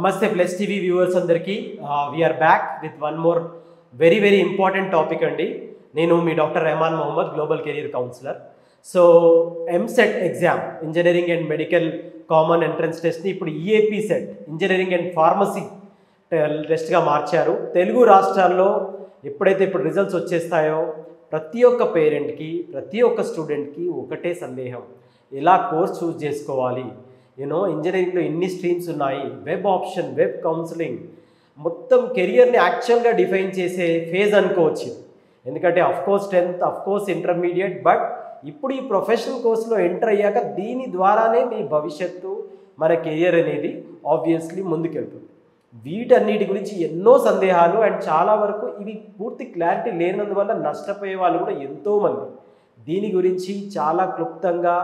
Namaste Plus TV viewers అందరికీ we are back with one more very important topic అండి. నేను మీ doctor Rahman Mohammed global career counsellor. So EAMCET exam engineering and medical common entrance టెస్ట్ని ఇప్పుడు EAP CET engineering and pharmacy టెస్ట్గా మార్చారు. తెలుగు రాష్ట్రాల్లో ఎప్పుడైతే ఇప్పుడు రిజల్ట్స్ వచ్చేస్తాయో ప్రతి ఒక్క పేరెంట్కి ప్రతి ఒక్క స్టూడెంట్కి ఒకటే సందేహం, ఎలా కోర్స్ చూస్ చేసుకోవాలి. ఇంజనీరింగ్లో ఎన్ని స్ట్రీమ్స్ ఉన్నాయి, వెబ్ ఆప్షన్, వెబ్ కౌన్సిలింగ్, మొత్తం కెరియర్ని యాక్చువల్గా డిఫైన్ చేసే ఫేజ్ అనుకోవచ్చు. ఎందుకంటే of course 10th, of course intermediate, but ఇప్పుడు ఈ ప్రొఫెషనల్ కోర్సులో ఎంటర్ అయ్యాక దీని ద్వారానే మీ భవిష్యత్తు, మన కెరియర్ అనేది ఆబ్వియస్లీ ముందుకెళ్తుంది. వీటన్నిటి గురించి ఎన్నో సందేహాలు అండ్ చాలా వరకు ఇవి పూర్తి క్లారిటీ లేనందువల్ల నష్టపోయే వాళ్ళు కూడా ఎంతోమంది. దీని గురించి చాలా క్లుప్తంగా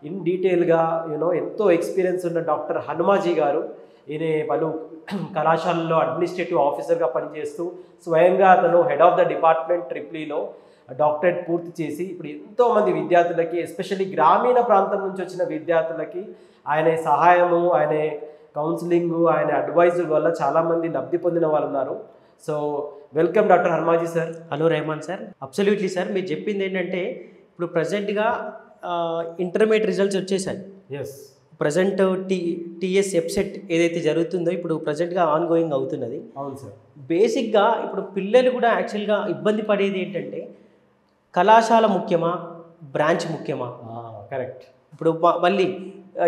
ఇన్ డీటెయిల్గా ఎంతో ఎక్స్పీరియన్స్ ఉన్న డాక్టర్ హనుమాజీ గారు, ఈయన పలు కళాశాలలో అడ్మినిస్ట్రేటివ్ ఆఫీసర్గా పనిచేస్తూ స్వయంగా అతను హెడ్ ఆఫ్ ద డిపార్ట్మెంట్ ట్రిప్లీలో డాక్టరేట్ పూర్తి చేసి ఇప్పుడు ఎంతోమంది విద్యార్థులకి, ఎస్పెషల్లీ గ్రామీణ ప్రాంతం నుంచి వచ్చిన విద్యార్థులకి ఆయన సహాయము, ఆయన కౌన్సిలింగ్, ఆయన అడ్వైజ్ వల్ల చాలామంది లబ్ధి పొందిన వాళ్ళు ఉన్నారు. So welcome doctor Hanumaji sir. Hello Rahman sir. Absolutely sir, మీరు చెప్పింది ఏంటంటే ఇప్పుడు ప్రజెంట్గా ఇంటర్మీడియట్ రిజల్ట్స్ వచ్చేసాయి. ఎస్, ప్రజెంట్ టీఎస్ ఎప్సెట్ ఏదైతే జరుగుతుందో ఇప్పుడు ప్రజెంట్గా ఆన్ గోయింగ్ అవుతున్నది. అవును సార్. బేసిక్గా ఇప్పుడు పిల్లలు కూడా యాక్చువల్గా ఇబ్బంది పడేది ఏంటంటే కళాశాల ముఖ్యమా, బ్రాంచ్ ముఖ్యమా. కరెక్ట్. ఇప్పుడు మళ్ళీ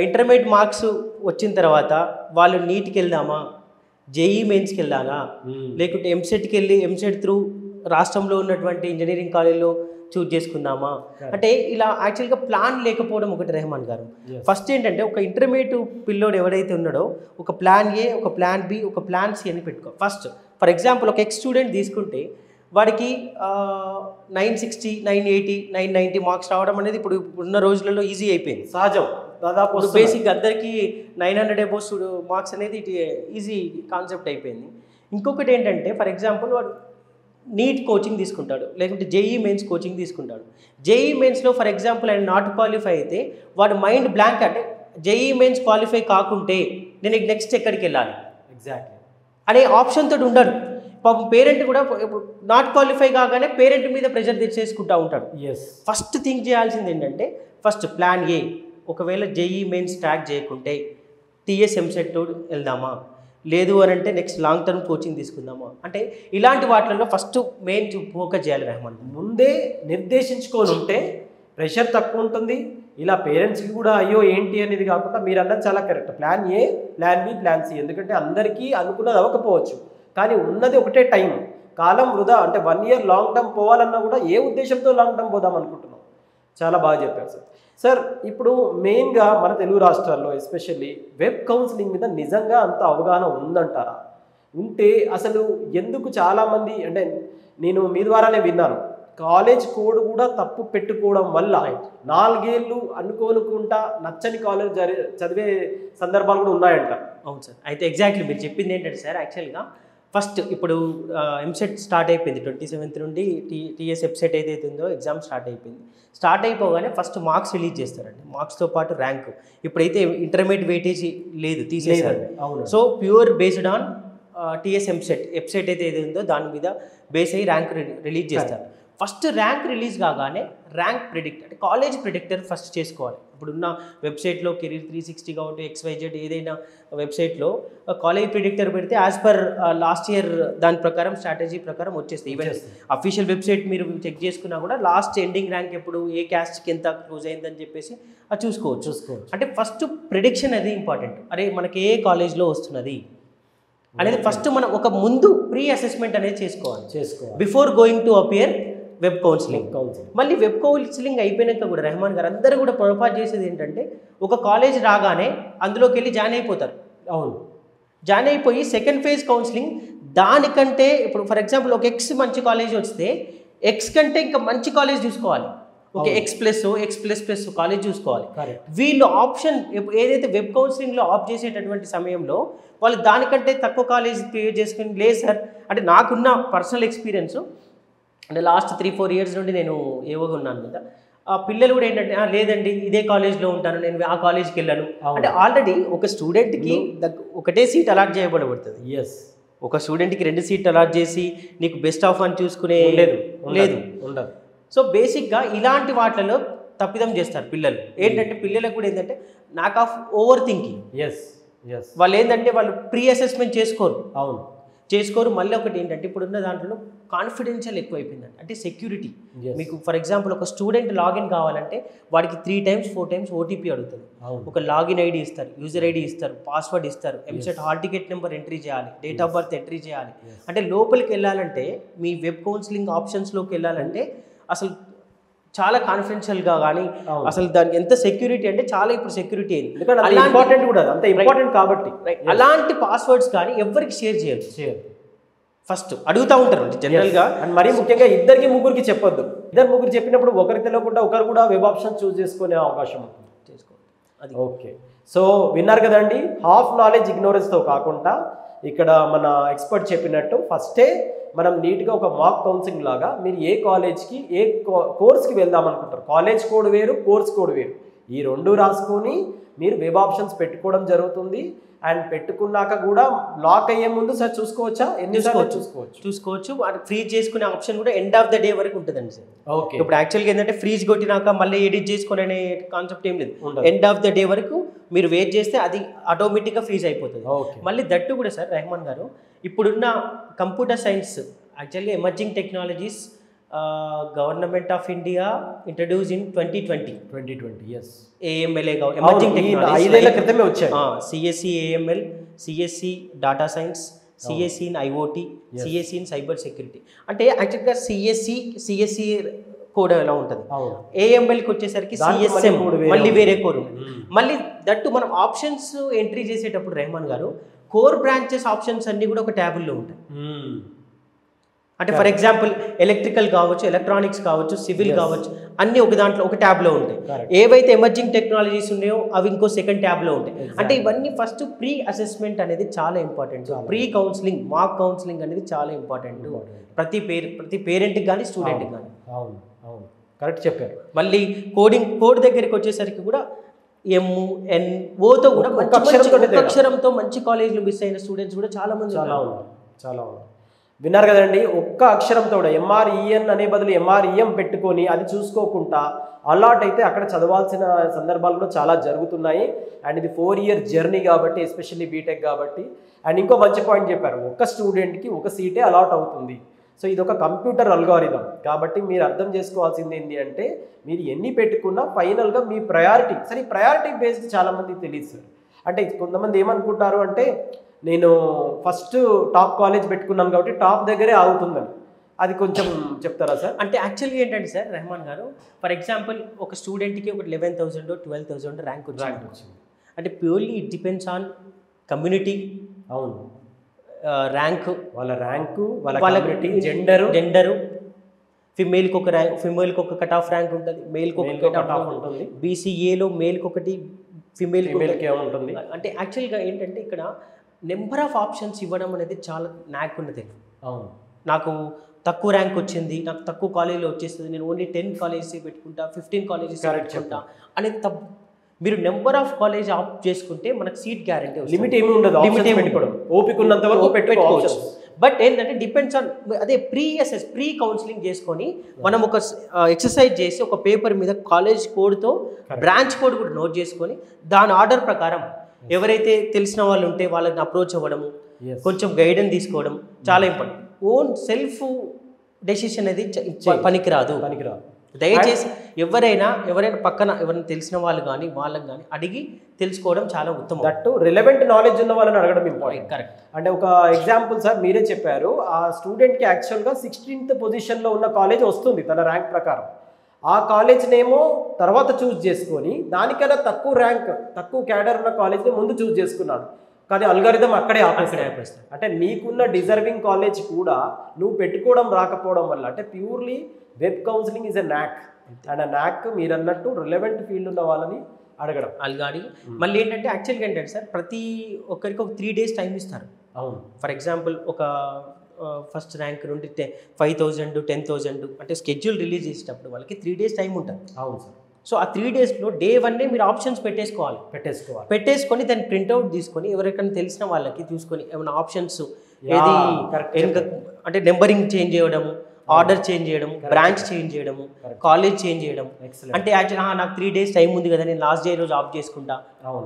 ఇంటర్మీడియట్ మార్క్స్ వచ్చిన తర్వాత వాళ్ళు నీట్కి వెళ్దామా, జేఈ మెయిన్స్కి వెళ్దామా, లేకుంటే ఎంసెట్కి వెళ్ళి ఎంసెట్ త్రూ రాష్ట్రంలో ఉన్నటువంటి ఇంజనీరింగ్ కాలేజ్లో చూజ్ చేసుకుందామా అంటే ఇలా యాక్చువల్గా ప్లాన్ లేకపోవడం ఒకటి రెహమాన్ గారు. ఫస్ట్ ఏంటంటే ఒక ఇంటర్మీడియట్ పిల్లోడు ఎవడైతే ఉన్నాడో ఒక ప్లాన్ ఏ, ఒక ప్లాన్ బి, ఒక ప్లాన్ సి అని పెట్టుకో. ఫస్ట్ ఫర్ ఎగ్జాంపుల్ ఒక ఎక్స్ స్టూడెంట్ తీసుకుంటే వాడికి 960, 980, 990 మార్క్స్ రావడం అనేది ఇప్పుడు ఉన్న రోజులలో ఈజీ అయిపోయింది, సహజం. దాదాపు బేసిక్ అందరికీ 900 అబోవ్ మార్క్స్ అనేది ఈజీ కాన్సెప్ట్ అయిపోయింది. ఇంకొకటి ఏంటంటే ఫర్ ఎగ్జాంపుల్ వాడు నీట్ కోచింగ్ తీసుకుంటాడు, లేకుంటే జేఈ మెయిన్స్ కోచింగ్ తీసుకుంటాడు. జేఈ మెయిన్స్లో ఫర్ ఎగ్జాంపుల్ ఆయన నాట్ క్వాలిఫై అయితే వాడు మైండ్ బ్లాంక్, అంటే జేఈ మెయిన్స్ క్వాలిఫై కాకుంటే నేను నెక్స్ట్ ఎక్కడికి వెళ్ళాలి ఎగ్జాక్ట్లీ అనే ఆప్షన్ తోటి ఉండడు. పాపం పేరెంట్ కూడా నాట్ క్వాలిఫై కాగానే పేరెంట్ మీద ప్రెషర్ తెచ్చేసుకుంటూ ఉంటాడు. ఫస్ట్ థింక్ చేయాల్సింది ఏంటంటే ఫస్ట్ ప్లాన్ ఏ, ఒకవేళ జేఈ మెయిన్స్ ట్రాక్ చేయకుంటే టీఎస్ ఎంసెట్ వెళ్దామా, లేదు అని అంటే నెక్స్ట్ లాంగ్ టర్మ్ కోచింగ్ తీసుకుందామా, అంటే ఇలాంటి వాటిల్లో ఫస్ట్ మెయిన్ ఫోకస్ చేయాలి రెహమాన్. ముందే నిర్దేశించుకొని ఉంటే ప్రెషర్ తక్కువ ఉంటుంది. ఇలా పేరెంట్స్కి కూడా అయ్యో ఏంటి అనేది కాకుండా మీరు అన్నది చాలా correct. Plan A, plan B, plan C. ఎందుకంటే అందరికీ అనుకున్నది అవ్వకపోవచ్చు, కానీ ఉన్నది ఒకటే టైం, కాలం వృధా. అంటే 1 year లాంగ్ టర్మ్ పోవాలన్నా కూడా ఏ ఉద్దేశంతో లాంగ్ టర్మ్ పోదాం అనుకుంటున్నాం. చాలా బాగా చెప్పారు సార్. సార్ ఇప్పుడు మెయిన్గా మన తెలుగు రాష్ట్రాల్లో ఎస్పెషల్లీ వెబ్ కౌన్సిలింగ్ మీద నిజంగా అంత అవగాహన ఉందంటారా? ఉంటే అసలు ఎందుకు చాలామంది, అంటే నేను మీ ద్వారానే విన్నాను, కాలేజ్ కోడ్ కూడా తప్పు పెట్టుకోవడం వల్ల 4 ఏళ్ళు అనుకోనుకుంటా నచ్చని కాలేజ్ చదివే సందర్భాలు కూడా ఉన్నాయంట. అవును సార్. అయితే ఎగ్జాక్ట్లీ మీరు చెప్పింది ఏంటంటే సార్, యాక్చువల్గా ఫస్ట్ ఇప్పుడు ఎంసెట్ స్టార్ట్ అయిపోయింది 27th నుండి టీఎస్ వెబ్సైట్ ఏదైతే ఉందో ఎగ్జామ్ స్టార్ట్ అయిపోయింది. స్టార్ట్ అయిపోగానే ఫస్ట్ మార్క్స్ రిలీజ్ చేస్తారండి, మార్క్స్తో పాటు ర్యాంక్. ఇప్పుడైతే ఇంటర్మీడియట్ వెయిటేజ్ లేదు, తీసేసారు. So pure based on TS website అయితే ఏది ఉందో దాని మీద బేస్ అయ్యి ర్యాంక్ రిలీజ్ చేస్తారు. ఫస్ట్ ర్యాంక్ రిలీజ్ కాగానే ర్యాంక్ ప్రిడిక్ట్, అంటే కాలేజ్ ప్రిడిక్టర్ ఫస్ట్ చేసుకోవాలి. ఇప్పుడున్న వెబ్సైట్లో కెరీర్ 360 కావచ్చు, XYZ ఏదైనా వెబ్సైట్లో కాలేజ్ ప్రిడిక్టర్ పెడితే యాజ్ పర్ లాస్ట్ ఇయర్ దాని ప్రకారం స్ట్రాటజీ ప్రకారం వచ్చేస్తాయి. ఈవెన్ అఫీషియల్ వెబ్సైట్ మీరు చెక్ చేసుకున్నా కూడా లాస్ట్ ఎండింగ్ ర్యాంక్ ఎప్పుడు, ఏ క్యాస్ట్కి ఎంత క్లోజ్ అయిందని చెప్పేసి అది చూసుకోవచ్చు. అంటే ఫస్ట్ ప్రిడిక్షన్ అది ఇంపార్టెంట్. అరే మనకి ఏ కాలేజ్లో వస్తున్నది అనేది ఫస్ట్ మనం ఒక ముందు ప్రీ అసెస్మెంట్ అనేది చేసుకోవాలి before going to appear web counselling. మళ్ళీ వెబ్ కౌన్సిలింగ్ అయిపోయినాక కూడా రెహమాన్ గారు అందరూ కూడా పొరపాటు చేసేది ఏంటంటే ఒక కాలేజ్ రాగానే అందులోకి వెళ్ళి జాయిన్ అయిపోతారు. అవును, జాయిన్ అయిపోయి సెకండ్ ఫేజ్ కౌన్సిలింగ్ దానికంటే ఇప్పుడు ఫర్ ఎగ్జాంపుల్ ఒక ఎక్స్ మంచి కాలేజ్ వస్తే ఎక్స్ కంటే ఇంకా మంచి కాలేజ్ చూసుకోవాలి. ఓకే, X++ కాలేజ్ చూసుకోవాలి. వీళ్ళు ఆప్షన్ ఏదైతే వెబ్ కౌన్సిలింగ్లో ఆప్ చేసేటటువంటి సమయంలో వాళ్ళు దానికంటే తక్కువ కాలేజ్ క్రియేట్ చేసుకుని, లేదు సార్ అంటే నాకున్న పర్సనల్ ఎక్స్పీరియన్స్, అంటే లాస్ట్ 3-4 years నుండి నేను ఏవోగా ఉన్నాను కదా, ఆ పిల్లలు కూడా ఏంటంటే లేదండి ఇదే కాలేజ్లో ఉంటాను, నేను ఆ కాలేజ్కి వెళ్ళాను. అంటే ఆల్రెడీ ఒక స్టూడెంట్కి ఒకటే సీట్ అలాట్ చేయబడుతుంది. ఎస్, ఒక స్టూడెంట్కి 2 సీట్లు అలాట్ చేసి నీకు బెస్ట్ ఆఫ్ అని చూసుకునే లేదు. ఉండదు. సో బేసిక్గా ఇలాంటి వాటిలలో తప్పిదం చేస్తారు పిల్లలు. ఏంటంటే పిల్లలకు కూడా ఏంటంటే నాక్ of overthinking. Yes yes, వాళ్ళు ఏంటంటే వాళ్ళు ప్రీ అసెస్మెంట్ చేసుకోరు. అవును, చేసుకోరు. మళ్ళీ ఒకటి ఏంటంటే ఇప్పుడున్న దాంట్లో కాన్ఫిడెన్షియల్ ఎక్కువైపోయిందండి. అంటే సెక్యూరిటీ. మీకు ఫర్ ఎగ్జాంపుల్ ఒక స్టూడెంట్ లాగిన్ కావాలంటే వాడికి 3 times 4 times ఓటీపీ అడుగుతుంది. ఒక లాగిన్ ఐడి ఇస్తారు, యూజర్ ఐడి ఇస్తారు, పాస్వర్డ్ ఇస్తారు, EAMCET hall ticket number entry చేయాలి, డేట్ ఆఫ్ బర్త్ ఎంట్రీ చేయాలి. అంటే లోపలికి వెళ్ళాలంటే మీ వెబ్ కౌన్సిలింగ్ ఆప్షన్స్లోకి వెళ్ళాలంటే అసలు చాలా కాన్ఫిడెన్షియల్గా కానీ అసలు దానికి ఎంత సెక్యూరిటీ అంటే చాలా ఇప్పుడు సెక్యూరిటీ అయింది. ఎందుకంటే ఇంపార్టెంట్ కూడా అంత ఇంపార్టెంట్ కాబట్టి అలాంటి పాస్వర్డ్స్ కానీ ఎవరికి షేర్ చేయొచ్చు. ఫస్ట్ అడుగుతూ ఉంటారు జనరల్గా. అండ్ మరీ ముఖ్యంగా ఇద్దరికి ముగ్గురికి చెప్పొద్దు. ఇద్దరు ముగ్గురు చెప్పినప్పుడు ఒకరికి తెలియకుండా ఒకరు కూడా వెబ్ ఆప్షన్ చూస్ చేసుకునే అవకాశం ఉంటుంది. అది ఓకే. సో విన్నారు కదండి, హాఫ్ నాలెడ్జ్ ఇగ్నోరెన్స్తో కాకుండా ఇక్కడ మన ఎక్స్పర్ట్ చెప్పినట్టు ఫస్టే మనం నీట్గా ఒక మాక్ కౌన్సిలింగ్ లాగా మీరు ఏ కాలేజ్కి ఏ కోర్స్కి వెళ్దాం అనుకుంటారు, కాలేజ్ కోడ్ వేరు, కోర్స్ కోడ్ వేరు, ఈ 2 రాసుకొని మీరు వెబ్ ఆప్షన్స్ పెట్టుకోవడం జరుగుతుంది. అండ్ పెట్టుకున్నాక కూడా లాక్ అయ్యే ముందు సార్ చూసుకోవచ్చా? చూసుకోవచ్చు. ఫ్రీజ్ చేసుకునే ఆప్షన్ కూడా ఎండ్ ఆఫ్ ద డే వరకు ఉంటుందండి సార్. ఓకే. ఇప్పుడు యాక్చువల్గా ఏంటంటే ఫ్రీజ్ కొట్టినాక మళ్ళీ ఎడిట్ చేసుకునే కాన్సెప్ట్ ఏం లేదు. ఎండ్ ఆఫ్ ద డే వరకు మీరు వెయిట్ చేస్తే అది ఆటోమేటిక్గా ఫ్రీజ్ అయిపోతుంది. మళ్ళీ దట్టు కూడా సార్ రెహమాన్ గారు, ఇప్పుడున్న computer science actually emerging technologies government of India introduce in 2020. Yes, AML emerging technologies 5 ఏళ్ల క్రితమే వచ్చాయి. CSE AML, CSE data science, CSE in IoT, CSE in cyber security. అంటే యాక్చువల్గా CSE కోడ్ ఎలా ఉంటుంది, AMLకి వచ్చేసరికి CSM మళ్ళీ వేరే కోడ్ ఉంటుంది. మళ్ళీ దట్టు మనం ఆప్షన్స్ ఎంట్రీ చేసేటప్పుడు రెహమాన్ గారు కోర్ బ్రాంచెస్ ఆప్షన్స్ అన్నీ కూడా ఒక ట్యాబుల్లో ఉంటాయి. అంటే ఫర్ ఎగ్జాంపుల్ ఎలక్ట్రికల్ కావచ్చు, ఎలక్ట్రానిక్స్ కావచ్చు, సివిల్ కావచ్చు, అన్నీ ఒక దాంట్లో ఒక ట్యాబ్లో ఉంటాయి. ఏవైతే ఎమర్జింగ్ టెక్నాలజీస్ ఉన్నాయో అవి ఇంకో సెకండ్ ట్యాబ్లో ఉంటాయి. అంటే ఇవన్నీ ఫస్ట్ ప్రీ అసెస్మెంట్ అనేది చాలా ఇంపార్టెంట్. ప్రీ కౌన్సిలింగ్, మాక్ కౌన్సిలింగ్ అనేది చాలా ఇంపార్టెంట్ ప్రతి పేరెంట్కి కానీ స్టూడెంట్కి కానీ. అవును అవును, కరెక్ట్ చెప్పారు. మళ్ళీ కోడ్ దగ్గరికి వచ్చేసరికి కూడా MNOతో కూడా అక్షరంతో మంచి కాలేజీలు మిస్ అయిన స్టూడెంట్స్ కూడా చాలా మంది చాలా ఉన్నారు. విన్నారు కదండి, ఒక్క అక్షరంతో MREN అనే బదులు MREM పెట్టుకొని అది చూసుకోకుండా అలాట్ అయితే అక్కడ చదవాల్సిన సందర్భాలు కూడా చాలా జరుగుతున్నాయి. అండ్ ఇది 4 year జర్నీ కాబట్టి, ఎస్పెషల్లీ బీటెక్ కాబట్టి. అండ్ ఇంకో మంచి పాయింట్ చెప్పారు, ఒక స్టూడెంట్కి ఒక సీటే అలాట్ అవుతుంది. సో ఇది ఒక కంప్యూటర్ అల్గారిథం కాబట్టి మీరు అర్థం చేసుకోవాల్సింది ఏంటి అంటే మీరు ఎన్ని పెట్టుకున్నా ఫైనల్గా మీ ప్రయారిటీ. సరే, ఈ ప్రయారిటీ బేస్డ్ చాలామందికి తెలియదు సార్. అంటే కొంతమంది ఏమనుకుంటారు అంటే నేను ఫస్ట్ టాప్ కాలేజ్ పెట్టుకున్నాను కాబట్టి టాప్ దగ్గరే ఆగుతుందని. అది కొంచెం చెప్తారా సార్? అంటే యాక్చువల్గా ఏంటంటే సార్ రెహమాన్ గారు, ఫర్ ఎగ్జాంపుల్ ఒక స్టూడెంట్కి ఒక 11,000 12,000 ర్యాంక్ వచ్చింది. అంటే purely it depends on community. అవును, ర్యాంక్, వాళ్ళ ర్యాంకు, వాళ్ళ కమ్యూనిటీ, జెండరు. ఫిమేల్కి ఒక కట్ ఆఫ్ ర్యాంక్ ఉంటుంది, మేల్కి ఒక కట్ ఆఫ్ ఉంటుంది. BCAలో మేల్కి ఒకటి, ఫిమేల్కి ఉంటుంది. అంటే యాక్చువల్గా ఏంటంటే ఇక్కడ నెంబర్ ఆఫ్ ఆప్షన్స్ ఇవ్వడం అనేది చాలా న్యాక్ ఉన్నది. అవును, నాకు తక్కువ ర్యాంక్ వచ్చింది, నాకు తక్కువ కాలేజీలో వచ్చేస్తుంది, నేను ఓన్లీ 10 కాలేజెస్ పెట్టుకుంటా, 15 కాలేజెస్ పెట్టుకుంటా అనేది తప్పు. మీరు నెంబర్ ఆఫ్ కాలేజ్ ఆప్ట్ చేసుకుంటే మనకు సీట్ గ్యారంటీ. లిమిట్ ఏమి ఉండదు, ఓపిక ఉన్నంత వరకు పెట్టుకోవచ్చు. బట్ ఏంటంటే డిపెండ్స్ ఆన్ అదే ప్రీ కౌన్సిలింగ్ చేసుకొని మనం ఒక ఎక్సర్సైజ్ చేసి ఒక పేపర్ మీద కాలేజ్ కోడ్తో బ్రాంచ్ కోడ్ కూడా నోట్ చేసుకొని దాని ఆర్డర్ ప్రకారం ఎవరైతే తెలిసిన వాళ్ళు ఉంటే వాళ్ళని అప్రోచ్ అవ్వడము, కొంచెం గైడెన్స్ తీసుకోవడం చాలా ఇంపార్టెంట్. ఓన్ సెల్ఫ్ డెసిషన్ అనేది పనికిరాదు. దయచేసి ఎవరైనా పక్కన ఎవరైనా తెలిసిన వాళ్ళు కానీ వాళ్ళని కానీ అడిగి తెలుసుకోవడం చాలా ఉత్తమం. దట్టు రిలవెంట్ నాలెడ్జ్ ఉన్న వాళ్ళని అడగడం ఇంపార్టెంట్. కరెక్ట్. అంటే ఒక ఎగ్జాంపుల్ సార్ మీరే చెప్పారు, ఆ స్టూడెంట్కి యాక్చువల్గా 16th పొజిషన్లో ఉన్న కాలేజ్ వస్తుంది తన ర్యాంక్ ప్రకారం. ఆ కాలేజ్నేమో తర్వాత చూస్ చేసుకొని దానికన్నా తక్కువ ర్యాంక్, తక్కువ క్యాడర్ ఉన్న కాలేజ్ని ముందు చూస్ చేసుకున్నాడు. కానీ అల్గారిథం అక్కడే ఆపేస్తాడు. అంటే నీకున్న డిజర్వింగ్ కాలేజ్ కూడా నువ్వు పెట్టుకోవడం రాకపోవడం వల్ల, అంటే purely web counselling is a knack. And ఆ న్యాక్ మీరు అన్నట్టు రిలవెంట్ ఫీల్డ్ ఉన్న వాళ్ళని అడగడం. అల్గాడి మళ్ళీ ఏంటంటే యాక్చువల్గా ఏంటంటే సార్ ప్రతి ఒక్కరికి ఒక 3 days టైం ఇస్తారు. అవును. ఫర్ ఎగ్జాంపుల్ ఒక ఫస్ట్ ర్యాంక్ నుండి 5,000 10,000 అంటే స్కెడ్యూల్ రిలీజ్ చేసేటప్పుడు వాళ్ళకి 3 days టైం ఉంటుంది. అవును సార్. సో ఆ 3 daysలో డే 1 మీరు ఆప్షన్స్ పెట్టేసుకొని దాన్ని ప్రింట్అవుట్ తీసుకొని ఎవరికైనా తెలిసిన వాళ్ళకి చూసుకొని ఏమైనా ఆప్షన్స్ ఏది అంటే నెంబరింగ్ చేంజ్ చేయడము, ఆర్డర్ చేంజ్ చేయడం, బ్రాంచ్ చేంజ్ చేయడము, కాలేజ్ చేంజ్ చేయడం. అంటే యాక్చువల్ నాకు 3 days టైం ఉంది కదా, నేను లాస్ట్ డే రోజు ఆఫ్ చేసుకుంటా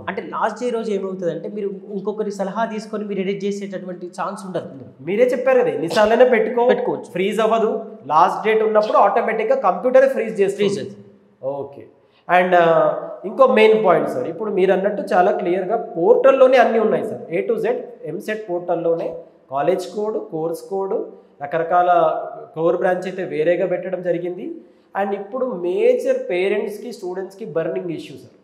అంటే లాస్ట్ డే రోజు ఏమవుతుంది అంటే మీరు ఇంకొకరి సలహా తీసుకొని మీరు ఎడిట్ చేసేటటువంటి ఛాన్స్ ఉండదు. మీరే చెప్పారు కదా ఎన్నిసార్లైనా పెట్టుకోవచ్చు, ఫ్రీజ్ అవ్వదు. లాస్ట్ డేట్ ఉన్నప్పుడు ఆటోమేటిక్గా కంప్యూటర్ ఫ్రీజ్ చేస్తుంది. ఓకే. అండ్ ఇంకో మెయిన్ పాయింట్ సార్, ఇప్పుడు మీరు అన్నట్టు చాలా క్లియర్గా పోర్టల్లోనే అన్నీ ఉన్నాయి sir. A to Z EAMCET పోర్టల్లోనే కాలేజ్ కోడ్, కోర్స్ కోడ్, రకరకాల కోర్ బ్రాంచ్ అయితే వేరేగా పెట్టడం జరిగింది. అండ్ ఇప్పుడు మేజర్ పేరెంట్స్కి స్టూడెంట్స్కి burning issue sir,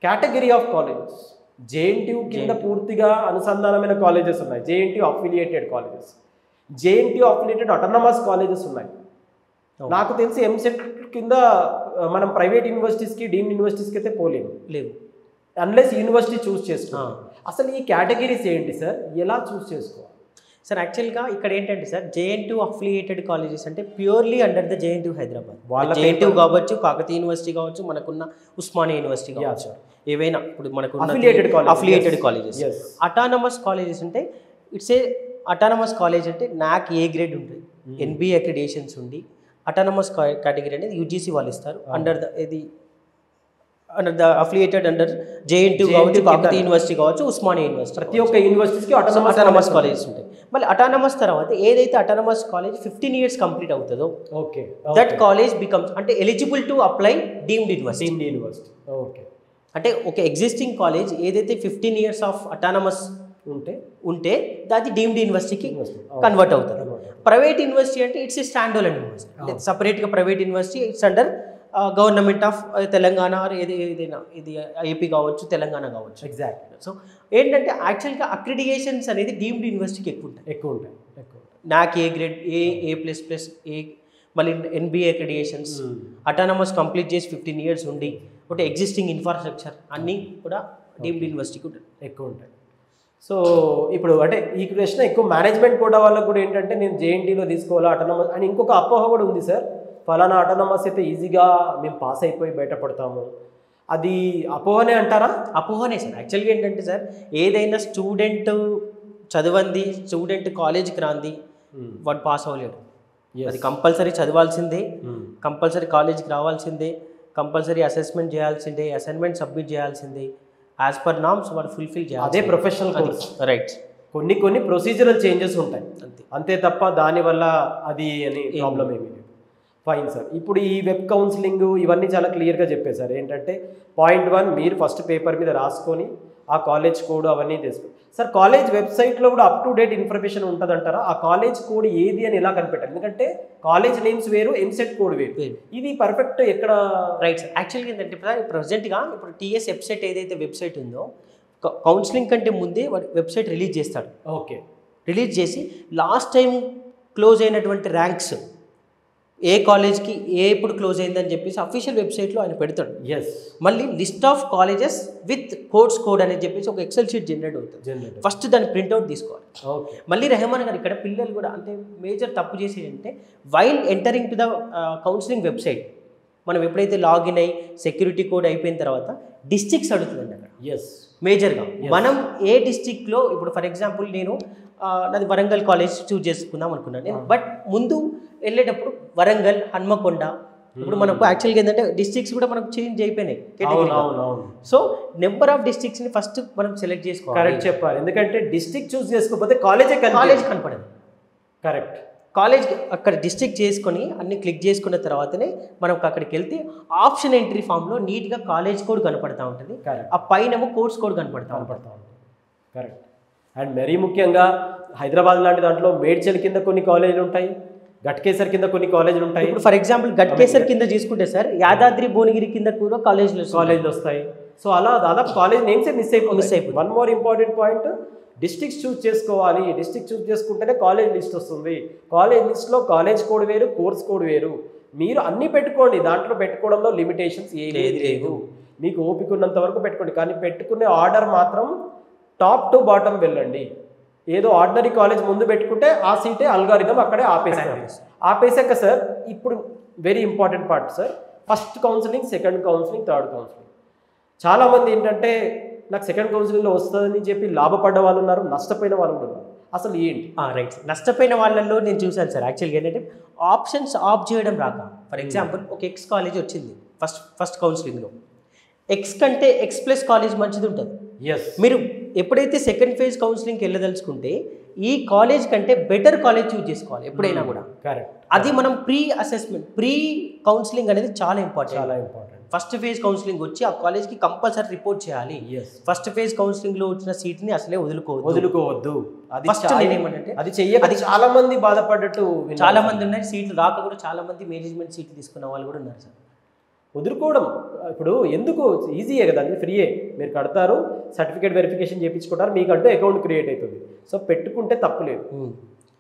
category of colleges. JNTU కింద పూర్తిగా అనుసంధానమైన కాలేజెస్ ఉన్నాయి, JNTU affiliated colleges, JNTU affiliated autonomous colleges ఉన్నాయి. నాకు తెలిసి ఎంసెట్ కింద మనం ప్రైవేట్ యూనివర్సిటీస్కి, డీమ్డ్ యూనివర్సిటీస్కి అయితే లేవు అన్లెస్ యూనివర్సిటీ చూస్ చేసుకోవాలి. అసలు ఈ కేటగిరీస్ ఏంటి సార్, ఎలా చూస్ చేసుకోవాలి సార్? యాక్చువల్గా ఇక్కడ ఏంటంటే సార్, JNTU అఫిలియేటెడ్ కాలేజెస్ అంటే purely under the JNTU Hyderabad. JNTU కావచ్చు, కాకతీయ యూనివర్సిటీ కావచ్చు, మనకున్న ఉస్మానియా యూనివర్సిటీ కావచ్చు, ఏవైనా ఇప్పుడు మనకు అఫిలియేటెడ్ కాలేజెస్. అటానమస్ కాలేజెస్ అంటే ఇట్స్ ఏ అటానమస్ కాలేజ్ అంటే NAC A గ్రేడ్ ఉంటుంది, NBA అక్రిడేషన్స్ ఉండి అటానమస్ కేటగిరీ అనేది UGC వాళ్ళు ఇస్తారు. Under the affiliated under JNTU కావచ్చు, కాకతీయ యూనివర్సిటీ కావచ్చు, ఉస్మానియా యూనివర్సిటీ, ప్రతి ఒక్క యూనివర్సిటీకి అటానమస్ కాలేజెస్ ఉంటాయి. మళ్ళీ అటానమస్ తర్వాత ఏదైతే అటానమస్ కాలేజ్ 15 years కంప్లీట్ అవుతుందో దట్ కాలేజ్ బికమ్స్ అంటే eligible to apply deemed university. Okay. అంటే ఒక ఎగ్జిస్టింగ్ కాలేజ్ ఏదైతే 15 years ఆఫ్ అటానమస్ ఉంటే అది డీమ్డ్ యూనివర్సిటీకి కన్వర్ట్ అవుతుంది. ప్రైవేట్ యూనివర్సిటీ అంటే it's a stand alone university, అంటే సపరేట్గా private university, it's under government of Telangana, ఏదైనా ఇది AP కావచ్చు, తెలంగాణ కావచ్చు. ఎగ్జాక్ట్లీ. సో ఏంటంటే యాక్చువల్గా అక్రిడియేషన్స్ అనేది డీమ్డ్ యూనివర్సిటీకి ఎక్కువ ఉంటాయి. NAC A grade, A++, A, మళ్ళీ NBA అక్రిడియేషన్స్, అటానమస్ కంప్లీట్ చేసి 15 years ఉండి ఒకటి ఎగ్జిస్టింగ్ ఇన్ఫ్రాస్ట్రక్చర్ అన్నీ కూడా డీమ్డ్ యూనివర్సిటీకి ఎక్కువ ఉంటాయి. సో ఇప్పుడు అంటే ఈ ప్రశ్న ఎక్కువ మేనేజ్మెంట్ కోటా వాళ్ళకు కూడా ఏంటంటే నేను JNTUలో తీసుకోవాలా అటానమస్ అని ఇంకొక అపోహ కూడా ఉంది సార్. ఫలానా అటానమస్ అయితే ఈజీగా మేము పాస్ అయిపోయి బయటపడతాము, అది అపోహనే అంటారా? అపోహనే సార్. యాక్చువల్గా ఏంటంటే సార్, ఏదైనా స్టూడెంట్ చదవంది, స్టూడెంట్ కాలేజీకి రాంది వాడు పాస్ అవ్వలేడు. అది కంపల్సరీ చదవాల్సిందే, కంపల్సరీ కాలేజీకి రావాల్సిందే, కంపల్సరీ అసెస్మెంట్ చేయాల్సిందే, అసైన్మెంట్ సబ్మిట్ చేయాల్సిందే, యాజ్ పర్ నామ్స్ వాడు ఫుల్ఫిల్ చేయాలి. అదే ప్రొఫెషనల్ కోర్స్. రైట్. కొన్ని ప్రొసీజరల్ చేంజెస్ ఉంటాయి అంతే తప్ప దానివల్ల అది అని ప్రాబ్లం ఏమీ లేదు. Fine sir. ఇప్పుడు ఈ వెబ్ కౌన్సిలింగ్ ఇవన్నీ చాలా క్లియర్గా చెప్పేశారు. ఏంటంటే పాయింట్ 1 మీరు ఫస్ట్ పేపర్ మీద రాసుకొని ఆ కాలేజ్ కోడ్ అవన్నీ తీసుకోండి సార్. కాలేజ్ వెబ్సైట్లో కూడా అప్ టు డేట్ ఇన్ఫర్మేషన్ ఉంటుందంటారా? ఆ కాలేజ్ కోడ్ ఏది అని ఎలా కనిపెట్టాలి? ఎందుకంటే కాలేజ్ నేమ్స్ వేరు, ఎంసెట్ కోడ్ వేరు, ఇది పర్ఫెక్ట్ ఎక్కడ? Right sir. యాక్చువల్గా ఏంటంటే ప్రజెంట్గా ఇప్పుడు TS వెబ్సైట్ ఏదైతే వెబ్సైట్ ఉందో కౌన్సిలింగ్ కంటే ముందే వెబ్సైట్ రిలీజ్ చేస్తాడు. ఓకే. రిలీజ్ చేసి లాస్ట్ టైం క్లోజ్ అయినటువంటి ర్యాంక్స్ ఏ కాలేజ్కి ఎప్పుడు క్లోజ్ అయిందని చెప్పేసి అఫీషియల్ వెబ్సైట్లో ఆయన పెడతాడు. మళ్ళీ list of colleges with course code అని చెప్పేసి ఒక ఎక్సెల్ షీట్ జనరేట్ అవుతుంది. ఫస్ట్ దాన్ని ప్రింట్అవుట్ తీసుకోవాలి. మళ్ళీ రెహమాన్ గారు ఇక్కడ పిల్లలు కూడా అంటే మేజర్ తప్పు చేసేది అంటే while entering to the counselling website మనం ఎప్పుడైతే లాగిన్ అయ్యి సెక్యూరిటీ కోడ్ అయిపోయిన తర్వాత డిస్ట్రిక్ట్స్ అడుగుతుందండి అక్కడ. మేజర్గా మనం ఏ డిస్ట్రిక్ట్లో, ఇప్పుడు ఫర్ ఎగ్జాంపుల్ నేను నాది వరంగల్ కాలేజ్ చూజ్ చేసుకుందాం అనుకున్నాను నేను, బట్ ముందు వెళ్ళేటప్పుడు వరంగల్, హన్మకొండ, ఇప్పుడు మనకు యాక్చువల్గా ఏంటంటే డిస్ట్రిక్ట్స్ కూడా మనకు చేంజ్ అయిపోయినాయి. సో నెంబర్ ఆఫ్ డిస్ట్రిక్ట్స్ని ఫస్ట్ మనం సెలెక్ట్ చేసుకోవాలి. కరెక్ట్ చెప్పాలి. ఎందుకంటే డిస్ట్రిక్ట్ చూస్ చేసుకోకపోతే కాలేజ్ కనపడదు. కరెక్ట్. కాలేజ్ అక్కడ డిస్ట్రిక్ట్ చేసుకొని అన్ని క్లిక్ చేసుకున్న తర్వాతనే మనం అక్కడికి వెళ్తే ఆప్షన్ ఎంట్రీ ఫామ్లో నీట్గా కాలేజ్ కోడ్ కనపడతా ఉంటుంది, ఆ పైనేమో కోర్స్ కోడ్ కనపడతా ఉంటుంది. కరెక్ట్. అండ్ మరీ ముఖ్యంగా హైదరాబాద్ లాంటి దాంట్లో మేడ్చల్ కింద కొన్ని కాలేజీలు ఉంటాయి, గట్కేసర్ కింద కొన్ని కాలేజీలు ఉంటాయి. ఇప్పుడు ఫర్ ఎగ్జాంపుల్ గట్కేసర్ కింద తీసుకుంటే సార్ యాదాద్రి భువనగిరి కింద కూడా కాలేజీలు వస్తాయి. సో అలా దాదాపు కాలేజ్ నేమ్సే మిస్ అయిపోయి. One more important point, districts choose చేసుకోవాలి. డిస్ట్రిక్ట్ చూస్ చేసుకుంటేనే కాలేజ్ లిస్ట్ వస్తుంది. కాలేజ్ లిస్ట్లో కాలేజ్ కోడ్ వేరు, కోర్స్ కోడ్ వేరు. మీరు అన్నీ పెట్టుకోండి, దాంట్లో పెట్టుకోవడంలో లిమిటేషన్స్ ఏమీ లేదు. మీకు ఓపిక ఉన్నంత వరకు పెట్టుకోండి, కానీ పెట్టుకునే ఆర్డర్ మాత్రం టాప్ టు బాటమ్ వెళ్ళండి. ఏదో ఆర్డినరీ కాలేజ్ ముందు పెట్టుకుంటే ఆ సీటే అల్గారిథం అక్కడే ఆపేస్తారు. ఆపేసాక సార్ ఇప్పుడు very important part sir, first counselling, second counselling, third counselling. చాలామంది ఏంటంటే నాకు సెకండ్ కౌన్సిలింగ్లో వస్తుందని చెప్పి లాభపడ్డ వాళ్ళు ఉన్నారు, నష్టపోయిన వాళ్ళు కూడా ఉన్నారు. అసలు ఏంటి? రైట్, నష్టపోయిన వాళ్ళల్లో నేను చూశాను సార్. యాక్చువల్గా ఏంటంటే ఆప్షన్స్ ఆఫ్ చేయడం రాక, ఫర్ ఎగ్జాంపుల్ ఒక ఎక్స్ కాలేజ్ వచ్చింది ఫస్ట్ కౌన్సిలింగ్లో, ఎక్స్ కంటే ఎక్స్ ప్లస్ కాలేజ్ మంచిది ఉంటుంది. మీరు ఎప్పుడైతే సెకండ్ ఫేజ్ కౌన్సిలింగ్కి వెళ్ళదలుచుకుంటే ఈ కాలేజ్ కంటే బెటర్ కాలేజ్ చూజ్ చేసుకోవాలి ఎప్పుడైనా కూడా. కరెక్ట్. అది మనం ప్రీ అసెస్మెంట్, ప్రీ కౌన్సిలింగ్ అనేది చాలా ఇంపార్టెంట్. చాలా ఇంపార్టెంట్. ఫస్ట్ ఫేజ్ కౌన్సిలింగ్ వచ్చి ఆ కాలేజ్కి కంపల్సరీ రిపోర్ట్ చేయాలి. ఫస్ట్ ఫేజ్ కౌన్సిలింగ్లో వచ్చిన సీట్ని అసలే వదులుకోవద్దు. ఫస్ట్ ఏమంటే అది చెయ్యక అది చాలా మంది బాధపడ్డట్టు చాలా మంది ఉన్నారు. సీట్లు రాక కూడా చాలా మంది మేనేజ్మెంట్ సీట్లు తీసుకున్న వాళ్ళు కూడా ఉన్నారు సార్. వదులుకోవడం ఇప్పుడు ఎందుకు, ఈజీయే కదా, అది ఫ్రీయే, మీరు కడతారు, సర్టిఫికేట్ వెరిఫికేషన్ చేయించుకుంటారు, మీకంటూ అకౌంట్ క్రియేట్ అవుతుంది. సో పెట్టుకుంటే తప్పులేదు.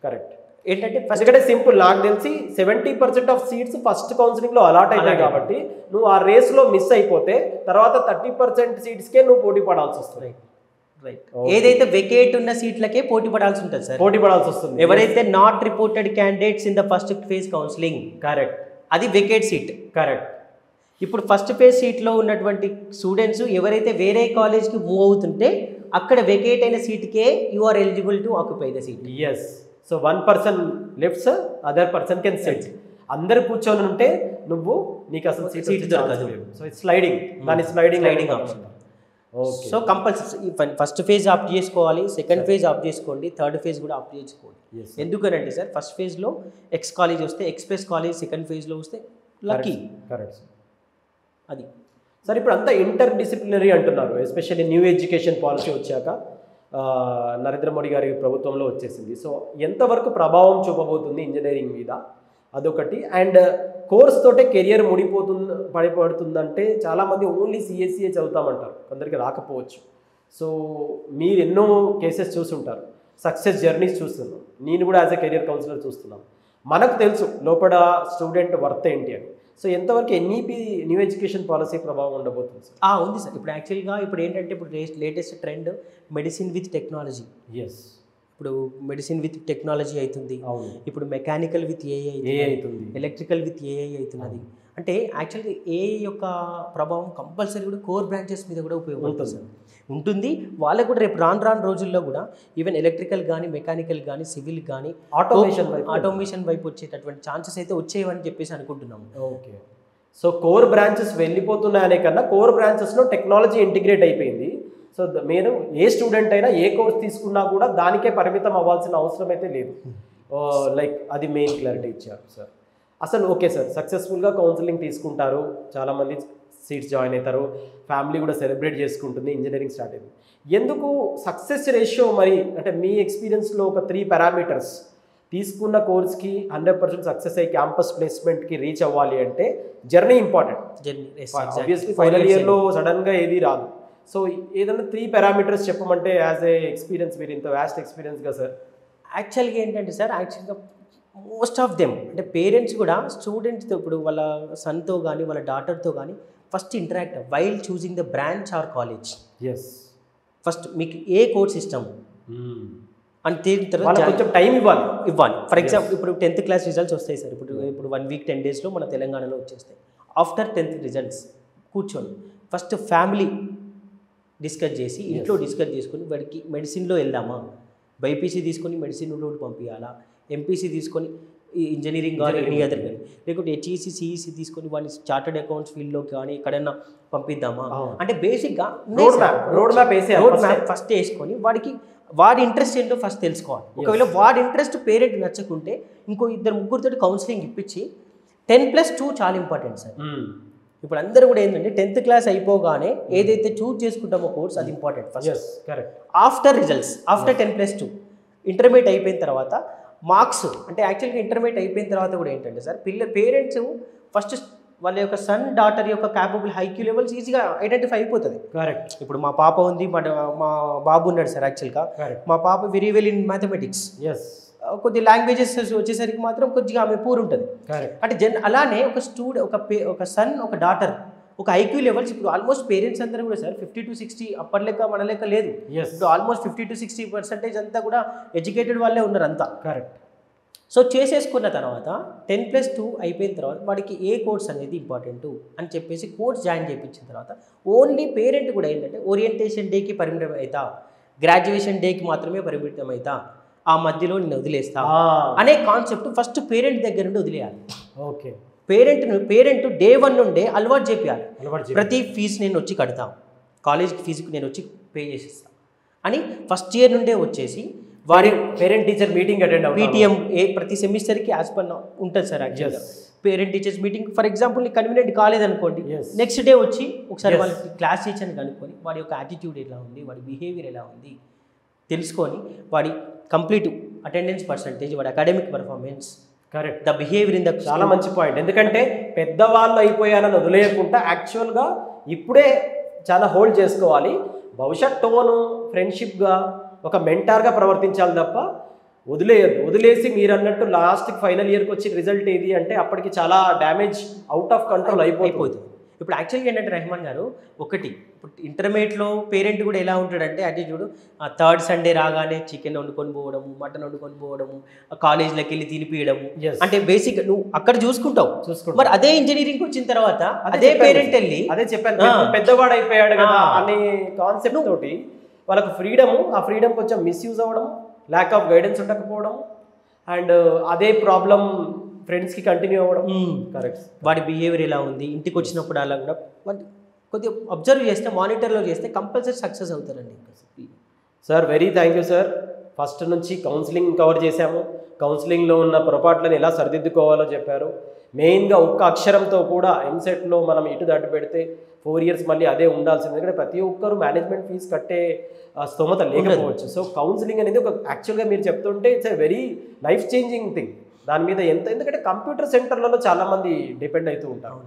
కరెక్ట్. ఏంటంటే ఫస్ట్ సింపుల్, నాకు తెలిసి 70% ఆఫ్ సీట్స్ ఫస్ట్ కౌన్సిలింగ్లో అలాట్ అవుతాయి కాబట్టి నువ్వు ఆ రేస్లో మిస్ అయిపోతే తర్వాత 30% సీట్స్కే నువ్వు పోటీ పడాల్సి వస్తుంది. రైట్. ఏదైతే వెకేట్ ఉన్న సీట్లకే పోటీ పడాల్సి ఉంటుంది సార్, పోటీ పడాల్సి వస్తుంది. ఎవరైతే not reported candidates in the first phase counselling, correct, అది వెకేట్ సీట్. కరెక్ట్. ఇప్పుడు ఫస్ట్ ఫేజ్ సీట్లో ఉన్నటువంటి స్టూడెంట్స్ ఎవరైతే వేరే కాలేజ్కి మూవ్ అవుతుంటే అక్కడ వెకేట్ అయిన సీట్కే you are eligible to occupy the seat. Yes. So 1 person lefts, other person can sit. అందరు కూర్చొని ఉంటే నువ్వు నీకు అసలు సీట్ దొరకదు. సో ఇట్స్ స్లైడింగ్, దాని sliding option. So compulsory first phase opt చేసుకోవాలి, సెకండ్ ఫేజ్ ఆప్ట్ చేసుకోండి, థర్డ్ ఫేజ్ కూడా ఆప్ట్ చేసుకోండి. ఎందుకనంటే సార్ ఫస్ట్ ఫేజ్లో ఎక్స్ కాలేజ్ వస్తే ఎక్స్ ప్లస్ కాలేజ్, సెకండ్ ఫేజ్లో వస్తే లక్కీ. కరెక్ట్. అది సార్ ఇప్పుడు అంతా ఇంటర్ డిసిప్లినరీ అంటున్నారు, ఎస్పెషల్లీ న్యూ ఎడ్యుకేషన్ పాలసీ వచ్చాక నరేంద్ర మోడీ గారి ప్రభుత్వంలో వచ్చేసింది. సో ఎంతవరకు ప్రభావం చూపబోతుంది ఇంజనీరింగ్ మీద, అదొకటి. అండ్ కోర్స్ తోటే కెరియర్ పడిపడుతుందంటే చాలామంది ఓన్లీ సిఎస్సిఏ చదువుతామంటారు, కొందరికి రాకపోవచ్చు. సో మీరు ఎన్నో కేసెస్ చూసుంటారు, సక్సెస్ జర్నీస్ చూస్తున్నాం, నేను కూడా యాజ్ ఎ కెరియర్ కౌన్సిలర్ చూస్తున్నాం. మనకు తెలుసు లోపల స్టూడెంట్ వర్త్ ఏంటి అని. సో ఎంతవరకు ఎన్ఈపీ న్యూ ఎడ్యుకేషన్ పాలసీ ప్రభావం ఉండబోతుంది సార్? ఉంది సార్. ఇప్పుడు యాక్చువల్గా ఇప్పుడు ఏంటంటే ఇప్పుడు latest trend medicine with technology. ఇప్పుడు మెడిసిన్ విత్ టెక్నాలజీ అవుతుంది, ఇప్పుడు మెకానికల్ విత్ ఏఐ అవుతుంది, ఎలక్ట్రికల్ విత్ ఏఐ అవుతున్నది. అంటే యాక్చువల్గా ఏఐ యొక్క ప్రభావం కంపల్సరీ కూడా కోర్ బ్రాంచెస్ మీద కూడా ఉపయోగపడుతుంది ఉంటుంది. వాళ్ళకు కూడా రేపు రాను రోజుల్లో కూడా ఈవెన్ ఎలక్ట్రికల్ కానీ, మెకానికల్ కానీ, సివిల్ కానీ ఆటోమేషన్ వైపు వచ్చేటటువంటి ఛాన్సెస్ అయితే వచ్చేవని చెప్పేసి అనుకుంటున్నాము. ఓకే. సో కోర్ బ్రాంచెస్ వెళ్ళిపోతున్నాయనే కన్నా కోర్ బ్రాంచెస్లో టెక్నాలజీ ఇంటిగ్రేట్ అయిపోయింది. సో మీరు ఏ స్టూడెంట్ అయినా ఏ కోర్స్ తీసుకున్నా కూడా దానికే పరిమితం అవ్వాల్సిన అవసరం అయితే లేదు. లైక్ అది మెయిన్ క్లారిటీ ఇచ్చారు సార్. అసలు ఓకే సార్, సక్సెస్ఫుల్గా కౌన్సిలింగ్ తీసుకుంటారు, చాలామంది సీట్స్ జాయిన్ అవుతారు, ఫ్యామిలీ కూడా సెలబ్రేట్ చేసుకుంటుంది, ఇంజనీరింగ్ స్టార్ట్ అయింది. ఎందుకు సక్సెస్ రేషియో మరి అంటే మీ ఎక్స్పీరియన్స్లో ఒక 3 పారామీటర్స్ తీసుకున్న కోర్స్కి 100% సక్సెస్ అయ్యి క్యాంపస్ ప్లేస్మెంట్కి రీచ్ అవ్వాలి అంటే జర్నీ ఇంపార్టెంట్. ఆబ్వియస్లీ ఫైనల్ ఇయర్లో సడన్గా ఏది రాదు. సో ఏదైనా 3 పారామీటర్స్ చెప్పమంటే యాజ్ ఏ ఎక్స్పీరియన్స్, మీరు ఇంత వ్యాస్ట్ ఎక్స్పీరియన్స్గా సార్. యాక్చువల్గా ఏంటంటే సార్, యాక్చువల్గా మోస్ట్ ఆఫ్ దెమ్ అంటే పేరెంట్స్ కూడా స్టూడెంట్స్తో ఇప్పుడు వాళ్ళ సన్తో కానీ వాళ్ళ డాటర్తో కానీ first interact while choosing the branch or college. First మీకు ఏ కోర్స్ ఇష్టం అని తేలిన తర్వాత కొంచెం టైం ఇవ్వాలి. ఫర్ ఎగ్జాంపుల్ ఇప్పుడు 10th క్లాస్ రిజల్ట్స్ వస్తాయి సార్. ఇప్పుడు 1 week 10 daysలో మన తెలంగాణలో వచ్చేస్తాయి. ఆఫ్టర్ 10th రిజల్ట్స్ కూర్చొని ఫస్ట్ ఫ్యామిలీ డిస్కస్ చేసి, ఇంట్లో డిస్కస్ చేసుకొని వాడికి మెడిసిన్లో వెళ్దామా, బైపీసీ తీసుకొని మెడిసిన్ రూట్ పంపించాలా, ఎంపీసీ తీసుకొని ఇంజనీరింగ్ కానీ ఎనీ అదర్ కానీ, లేకుంటే హెచ్ఈసీ సిఈసీ తీసుకొని వాడిని చార్టెడ్ అకౌంట్స్ ఫీల్డ్లో కానీ ఎక్కడైనా పంపిద్దామా అంటే బేసిక్గా రోడ్ మ్యాప్ ఫస్ట్ వేసుకొని వాడి ఇంట్రెస్ట్ ఏంటో ఫస్ట్ తెలుసుకోవాలి. ఒకవేళ వాడి ఇంట్రెస్ట్ పేరెంట్ నచ్చకుంటే ఇంకో 2-3 కౌన్సిలింగ్ ఇప్పించి 10+2 చాలా ఇంపార్టెంట్ సార్. ఇప్పుడు అందరూ కూడా ఏంటంటే 10th క్లాస్ అయిపోగానే ఏదైతే చూజ్ చేసుకుంటామో కోర్స్ అది important first. After results, after 10+2 intermediate అయిపోయిన తర్వాత మార్క్స్ అంటే యాక్చువల్గా ఇంటర్మీడియట్ అయిపోయిన తర్వాత కూడా ఏంటంటే సార్ పేరెంట్స్ ఫస్ట్ వాళ్ళ యొక్క సన్ డాటర్ యొక్క క్యాపబుల్ హైక్యూ లెవెల్స్ ఈజీగా ఐడెంటిఫై అయిపోతుంది. కరెక్ట్. ఇప్పుడు మా పాప ఉంది, మా బాబు ఉన్నాడు సార్. యాక్చువల్గా మా పాప వెరీ వెల్ ఇన్ మ్యాథమెటిక్స్, కొద్ది లాంగ్వేజెస్ వచ్చేసరికి మాత్రం కొద్దిగా ఆమె పూర్ ఉంటుంది. అంటే అలానే ఒక సన్ ఒక డాటర్ ఒక ఐక్యూ లెవెల్స్ ఇప్పుడు ఆల్మోస్ట్ పేరెంట్స్ అందరూ కూడా సార్ 50-60 అప్పటి లెక్క మన లెక్క లేదు. Yes. ఇప్పుడు ఆల్మోస్ట్ 50-60% అంతా కూడా ఎడ్యుకేటెడ్ వాళ్ళే ఉన్నారు అంతా. కరెక్ట్. సో చేసేసుకున్న తర్వాత 10+2 అయిపోయిన తర్వాత వాడికి ఏ కోర్స్ అనేది ఇంపార్టెంట్ అని చెప్పేసి కోర్స్ జాయిన్ చేయించిన తర్వాత ఓన్లీ పేరెంట్ కూడా ఏంటంటే ఓరియంటేషన్ డేకి పరిమితం అవుతా, గ్రాడ్యుయేషన్ డేకి మాత్రమే పరిమితం అవుతా, ఆ మధ్యలో నేను వదిలేస్తా అనే కాన్సెప్ట్ ఫస్ట్ పేరెంట్ దగ్గర నుండి వదిలేయాలి. ఓకే. పేరెంట్ డే 1 నుండే అలవాటు చేయాలి. ప్రతి ఫీజు నేను వచ్చి కడతా, కాలేజ్కి ఫీజుకి నేను వచ్చి పే చేసేస్తా అని ఫస్ట్ ఇయర్ నుండే వచ్చేసి వారి parent teacher meeting attend PTM ప్రతి సెమిస్టర్కి యాజ్ పర్ ఉంటుంది సార్. యాక్చువల్గా parent teachers meeting for example నీకు కన్వీనియంట్ కాలేదనుకోండి, నెక్స్ట్ డే వచ్చి ఒకసారి వాళ్ళకి క్లాస్ టీచర్ని కనుక్కొని వాడి యొక్క యాటిట్యూడ్ ఎలా ఉంది, వాడి బిహేవియర్ ఎలా ఉంది తెలుసుకొని వాడి కంప్లీట్ అటెండెన్స్ పర్సంటేజ్, వాడి academic performance, correct, the behaviour in the చాలా మంచి పాయింట్. ఎందుకంటే పెద్దవాళ్ళు అయిపోయారని వదిలేయకుండా యాక్చువల్గా ఇప్పుడే చాలా హోల్డ్ చేసుకోవాలి. భవిష్యత్ టోను ఫ్రెండ్షిప్గా ఒక మెంటార్గా ప్రవర్తించాలి తప్ప వదిలేసి మీరు అన్నట్టు లాస్ట్కి ఫైనల్ ఇయర్కి వచ్చి రిజల్ట్ ఏది అంటే అప్పటికి చాలా డ్యామేజ్ అవుట్ ఆఫ్ కంట్రోల్ అయిపోతుంది. ఇప్పుడు యాక్చువల్గా ఏంటంటే రెహమాన్ గారు ఒకటి ఇప్పుడు ఇంటర్మీడియట్లో పేరెంట్ కూడా ఎలా ఉంటాడంటే యాటిట్యూడ్, థర్డ్ సండే రాగానే చికెన్ వండుకొని పోవడము, మటన్ వండుకొని పోవడము, కాలేజ్లోకి వెళ్ళి తినిపియడము, అంటే బేసిక్ నువ్వు అక్కడ చూసుకుంటావు. మరి అదే ఇంజనీరింగ్ వచ్చిన తర్వాత అదే పేరెంట్ వెళ్ళి అదే చెప్పాను పెద్దవాడు అయిపోయాడు కదా అనే కాన్సెప్ట్ తోటి వాళ్ళకు ఫ్రీడము, ఆ ఫ్రీడమ్ కొంచెం మిస్యూజ్ అవ్వడం, ల్యాక్ ఆఫ్ గైడెన్స్ ఉండకపోవడం, అండ్ అదే ప్రాబ్లం ఫ్రెండ్స్కి కంటిన్యూ అవ్వడం. కరెక్ట్. వాడి బిహేవియర్ ఎలా ఉంది, ఇంటికి వచ్చినప్పుడు అలా కూడా కొద్దిగా అబ్జర్వ్ చేస్తే, మానిటర్లో చేస్తే కంపల్సరీ సక్సెస్ అవుతారండి. Sir very thank you sir. First నుంచి కౌన్సిలింగ్ కవర్ చేశాము, కౌన్సిలింగ్లో ఉన్న పొరపాట్లను ఎలా సరిదిద్దుకోవాలో చెప్పారు. మెయిన్గా ఒక్క అక్షరంతో కూడా ఎంసెట్లో మనం ఇటు దాటి పెడితే 4 years మళ్ళీ అదే ఉండాల్సింది. ఎందుకంటే ప్రతి ఒక్కరు మేనేజ్మెంట్ ఫీజు కట్టే స్తోమత లేకపోవచ్చు. సో కౌన్సిలింగ్ అనేది ఒక యాక్చువల్గా మీరు చెప్తుంటే it's a very life changing thing. దాని మీద ఎందుకంటే కంప్యూటర్ సెంటర్లలో చాలా మంది డిపెండ్ అవుతూ ఉంటారు.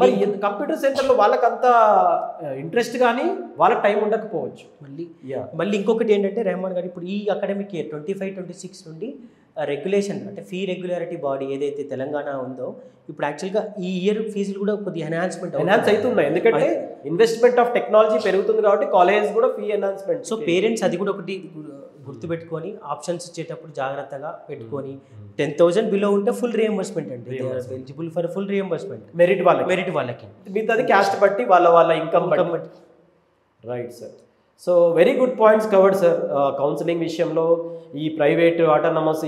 మరి కంప్యూటర్ సెంటర్లో వాళ్ళకంత ఇంట్రెస్ట్ కానీ వాళ్ళకి టైం ఉండకపోవచ్చు. మళ్ళీ ఇంకొకటి ఏంటంటే రెహమాన్ గారు ఇప్పుడు ఈ అకాడమిక్ ఇయర్ 25-26 నుండి రెగ్యులేషన్ అంటే ఫీ రెగ్యులారిటీ బాడీ ఏదైతే తెలంగాణ ఉందో ఇప్పుడు యాక్చువల్గా ఈ ఇయర్ ఫీజులు కూడా కొద్దిగా ఎన్హాన్స్ అవుతున్నాయి. ఎందుకంటే ఇన్వెస్ట్మెంట్ ఆఫ్ టెక్నాలజీ పెరుగుతుంది కాబట్టి కాలేజ్ కూడా ఫీ ఎన్హాన్స్మెంట్. సో పేరెంట్స్ అది కూడా ఒకటి గుర్తుపెట్టుకొని ఆప్షన్స్ ఇచ్చేటప్పుడు జాగ్రత్తగా పెట్టుకొని 10,000 బిలో ఉంటే ఫుల్ రియంబర్స్మెంట్ అండి, eligible for full reimbursement merit వాళ్ళకి. మిగతాది క్యాస్ట్ బట్టి వాళ్ళ ఇన్కమ్ బట్టి. Right sir. So very good points covered sir. Counselling విషయంలో ఈ private autonomous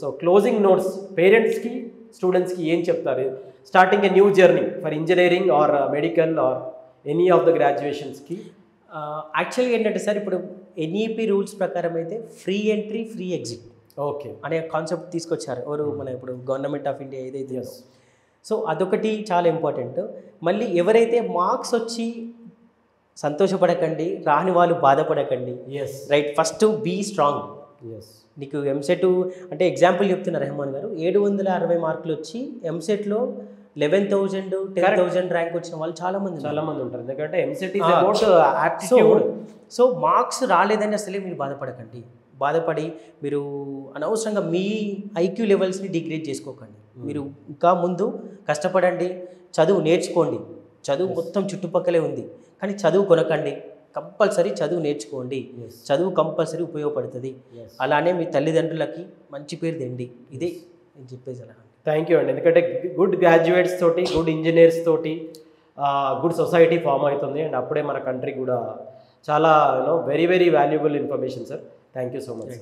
so closing notes పేరెంట్స్కి స్టూడెంట్స్కి ఏం చెప్తారు starting a new journey for engineering or medical or any of the గ్రాడ్యుయేషన్స్కి? యాక్చువల్గా ఏంటంటే సార్ ఇప్పుడు NEP రూల్స్ ప్రకారం అయితే free entry free exit okay అనే కాన్సెప్ట్ తీసుకొచ్చారు ఎవరు మన ఇప్పుడు గవర్నమెంట్ ఆఫ్ ఇండియా ఏదైతే. సో అదొకటి చాలా ఇంపార్టెంట్. మళ్ళీ ఎవరైతే మార్క్స్ వచ్చి సంతోషపడకండి, రాని వాళ్ళు బాధపడకండి. Right, first be strong. నీకు ఎంసెట్ అంటే ఎగ్జాంపుల్ చెప్తున్నా రెహమాన్ గారు, 760 మార్కులు వచ్చి ఎంసెట్లో 11,000 10,000 ర్యాంక్ వచ్చిన వాళ్ళు చాలా మంది ఉంటారు. ఎందుకంటే EAMCET is about aptitude. So marks రాలేదని అసలే మీరు బాధపడకండి. బాధపడి మీరు అనవసరంగా మీ IQ లెవెల్స్ని డిగ్రేడ్ చేసుకోకండి. మీరు ఇంకా ముందు కష్టపడండి, చదువు నేర్చుకోండి. చదువు మొత్తం చుట్టుపక్కలే ఉంది కానీ చదువు కొనకండి, కంపల్సరీ చదువు నేర్చుకోండి. చదువు కంపల్సరీ ఉపయోగపడుతుంది. అలానే మీ తల్లిదండ్రులకి మంచి పేరు తెండి. ఇదే నేను చెప్పేది అలా. థ్యాంక్ యూ అండి. ఎందుకంటే గుడ్ గ్రాడ్యుయేట్స్ తోటి, గుడ్ ఇంజనీర్స్ తోటి గుడ్ సొసైటీ ఫామ్ అవుతుంది. అండ్ అప్పుడే మన కంట్రీ కూడా చాలా very very valuable information sir. Thank you so much.